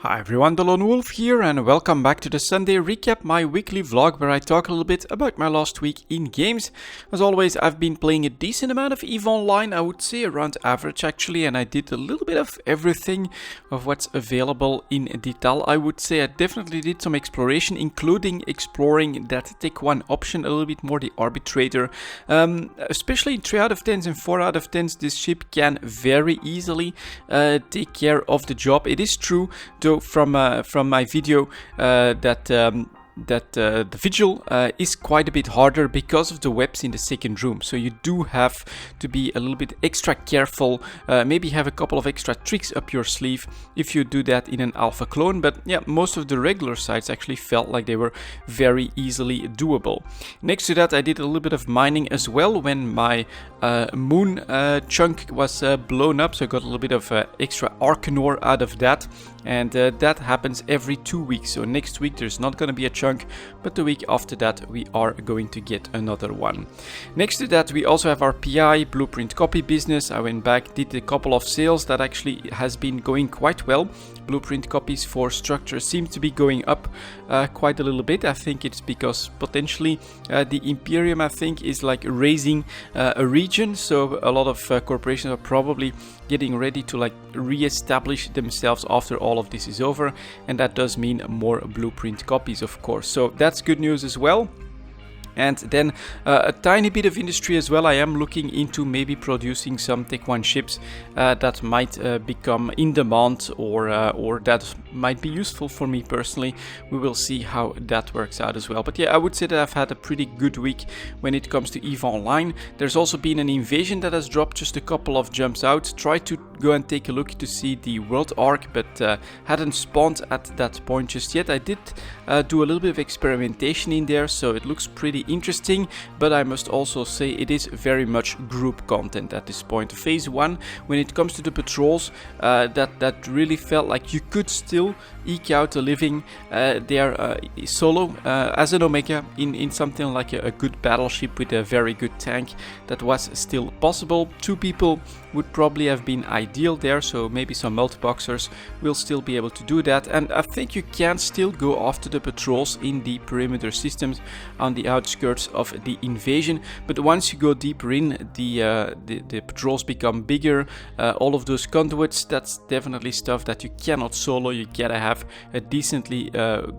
Hi everyone, delonewolf here and welcome back to the Sunday Recap, my weekly vlog where I talk a little bit about my last week in games. As always, I've been playing a decent amount of EVE Online, I would say around average actually, and I did a little bit of everything of what's available in detail. I would say I definitely did some exploration, including exploring that Tech 1 option a little bit more, the Arbitrator. Especially in 3 out of 10s and 4 out of 10s, this ship can very easily take care of the job. It is true, though, from my video that the vigil is quite a bit harder because of the webs in the second room. So you do have to be a little bit extra careful, maybe have a couple of extra tricks up your sleeve if you do that in an alpha clone. But yeah, most of the regular sites actually felt like they were very easily doable. Next to that, I did a little bit of mining as well when my moon chunk was blown up, so I got a little bit of extra Arcanor out of that. And that happens every 2 weeks. So next week there's not going to be a chunk, but the week after that we are going to get another one. Next to that, we also have our PI blueprint copy business. I went back, did a couple of sales that actually has been going quite well. Blueprint copies for structure seem to be going up quite a little bit. I think it's because potentially the Imperium, I think, is like raising a region. So a lot of corporations are probably getting ready to like re-establish themselves after all of this is over, and that does mean more blueprint copies, of course. So that's good news as well. And then a tiny bit of industry as well. I am looking into maybe producing some Tech 1 ships that might become in demand or that might be useful for me personally. We will see how that works out as well. But yeah, I would say that I've had a pretty good week when it comes to EVE Online. There's also been an invasion that has dropped just a couple of jumps out. Tried to go and take a look to see the world arc, but hadn't spawned at that point just yet. I did do a little bit of experimentation in there, so it looks pretty interesting, but I must also say it is very much group content at this point. Phase 1, when it comes to the patrols, that really felt like you could still eke out a living there solo as an Omega in something like a good battleship with a very good tank. That was still possible. 2 people would probably have been ideal there, so maybe some multi-boxers will still be able to do that. And I think you can still go after the patrols in the perimeter systems on the outskirts of the invasion, but once you go deeper in, the patrols become bigger. All of those conduits, that's definitely stuff that you cannot solo. You gotta have a decently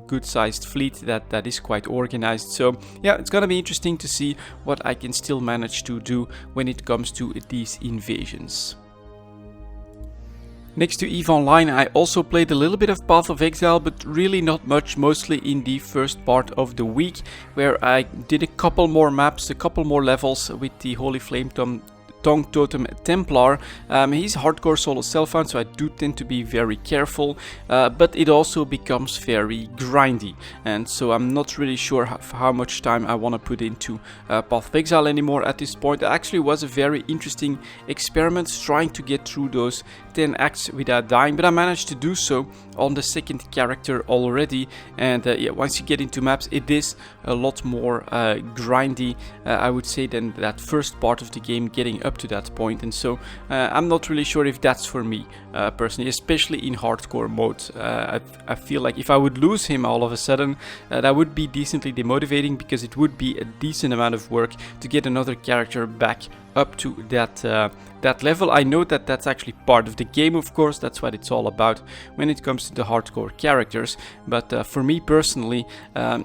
good sized fleet that is quite organized. So yeah, it's gonna be interesting to see what I can still manage to do when it comes to these invasions. Next to EVE Online, I also played a little bit of Path of Exile, but really not much, mostly in the first part of the week, where I did a couple more maps, a couple more levels with the Holy Flame Tongue Totem Templar. He's hardcore solo self-found, so I do tend to be very careful, but it also becomes very grindy, and so I'm not really sure how much time I want to put into Path of Exile anymore at this point. It actually was a very interesting experiment trying to get through those 10 acts without dying, but I managed to do so on the second character already. And yeah, once you get into maps, it is a lot more grindy, I would say, than that first part of the game getting up to that point. And so I'm not really sure if that's for me personally, especially in hardcore mode. I feel like if I would lose him all of a sudden, that would be decently demotivating, because it would be a decent amount of work to get another character back up to that level. I know that that's actually part of the game, of course, that's what it's all about when it comes to the hardcore characters, but for me personally,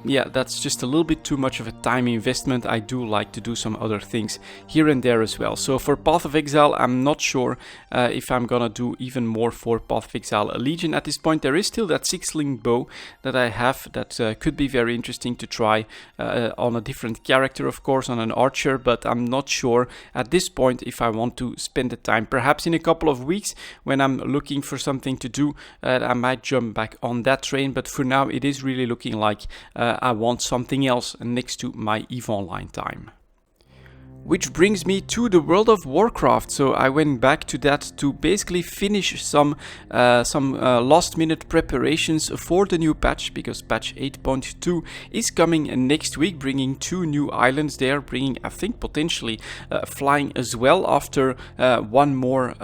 yeah, that's just a little bit too much of a time investment. I do like to do some other things here and there as well. So for Path of Exile, I'm not sure if I'm gonna do even more for Path of Exile Legion at this point. There is still that 6-sling bow that I have that could be very interesting to try on a different character, of course, on an archer, but I'm not sure at this point if I want to spend the time. Perhaps in a couple of weeks when I'm looking for something to do, I might jump back on that train, but for now it is really looking like I want something else next to my EVE Online time. Which brings me to the World of Warcraft. So I went back to that to basically finish some last minute preparations for the new patch, because patch 8.2 is coming next week, bringing 2 new islands there, bringing, I think, potentially flying as well after one more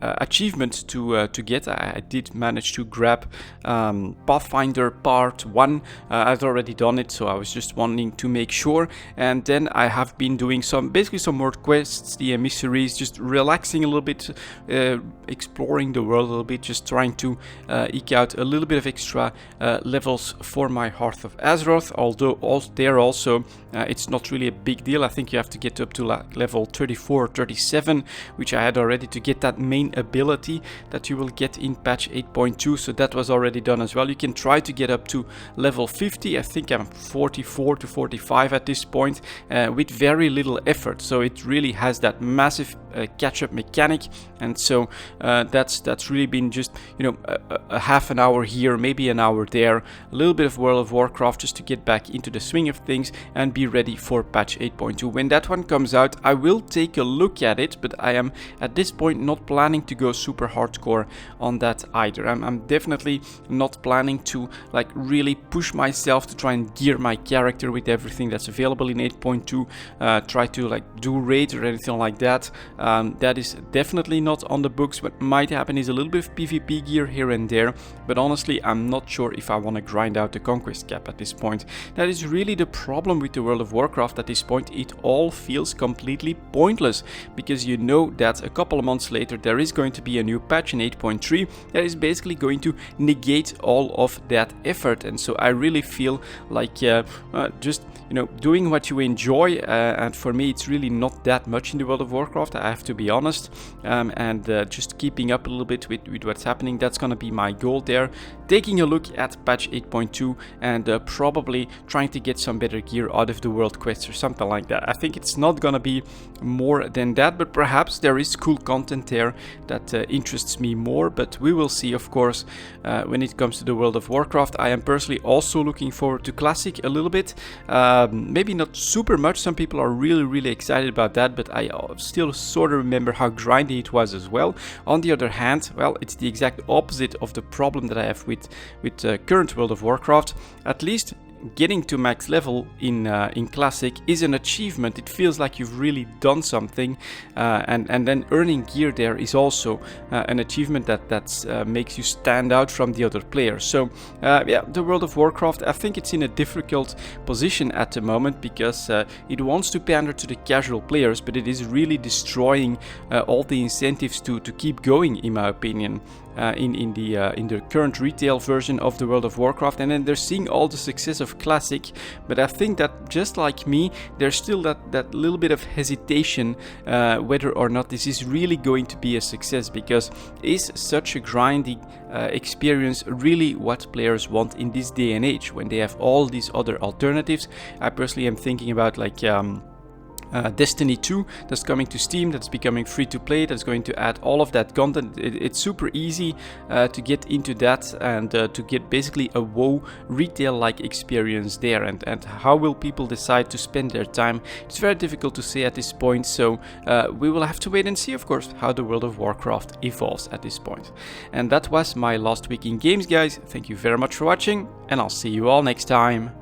achievement to get. I did manage to grab Pathfinder Part 1. I've already done it, so I was just wanting to make sure. And then I have been doing basically some more quests, the emissaries, just relaxing a little bit, exploring the world a little bit, just trying to eke out a little bit of extra levels for my Hearth of Azeroth, although also it's not really a big deal. I think you have to get up to level 34 or 37, which I had already to get that main ability that you will get in patch 8.2, so that was already done as well. You can try to get up to level 50. I think I'm 44 to 45 at this point, with very little effort, so it really has that massive catch-up mechanic. And so that's really been just, you know, a half an hour here, maybe an hour there, a little bit of World of Warcraft just to get back into the swing of things and be ready for patch 8.2. When that one comes out, I will take a look at it, but I am at this point not planning to go super hardcore on that either. I'm definitely not planning to like really push myself to try and gear my character with everything that's available in 8.2, try to like do raids or anything like that. That is definitely not on the books. What might happen is a little bit of PvP gear here and there, but honestly I'm not sure if I want to grind out the conquest cap at this point. That is really the problem with the World of Warcraft at this point. It all feels completely pointless, because you know that a couple of months later there is going to be a new patch in 8.3 that is basically going to negate all of that effort. And so I really feel like just, you know, doing what you enjoy, and for me it's really not that much in the World of Warcraft, I have to be honest, and just keeping up a little bit with what's happening. That's gonna be my goal there, taking a look at patch 8.2 and probably trying to get some better gear out of the world quests or something like that. I think it's not gonna be more than that, but perhaps there is cool content there that interests me more, but we will see, of course, when it comes to the World of Warcraft. I am personally also looking forward to Classic a little bit, maybe not super much. Some people are really excited about that, but I still sort of remember how grindy it was as well. On the other hand, well, it's the exact opposite of the problem that I have with current World of Warcraft. At least getting to max level in Classic is an achievement. It feels like you've really done something, and then earning gear there is also an achievement that makes you stand out from the other players. So yeah, the World of Warcraft, I think it's in a difficult position at the moment, because it wants to pander to the casual players, but it is really destroying all the incentives to keep going, in my opinion. In the current retail version of the World of Warcraft, and then they're seeing all the success of Classic, but I think that just like me, there's still that little bit of hesitation whether or not this is really going to be a success, because is such a grindy experience really what players want in this day and age when they have all these other alternatives? I personally am thinking about like Destiny 2 that's coming to Steam, that's becoming free to play, that's going to add all of that content. It's super easy to get into that and to get basically a WoW retail like experience there, and how will people decide to spend their time? It's very difficult to say at this point, so we will have to wait and see, of course, how the World of Warcraft evolves at this point. And that was my last week in games, guys. Thank you very much for watching, and I'll see you all next time.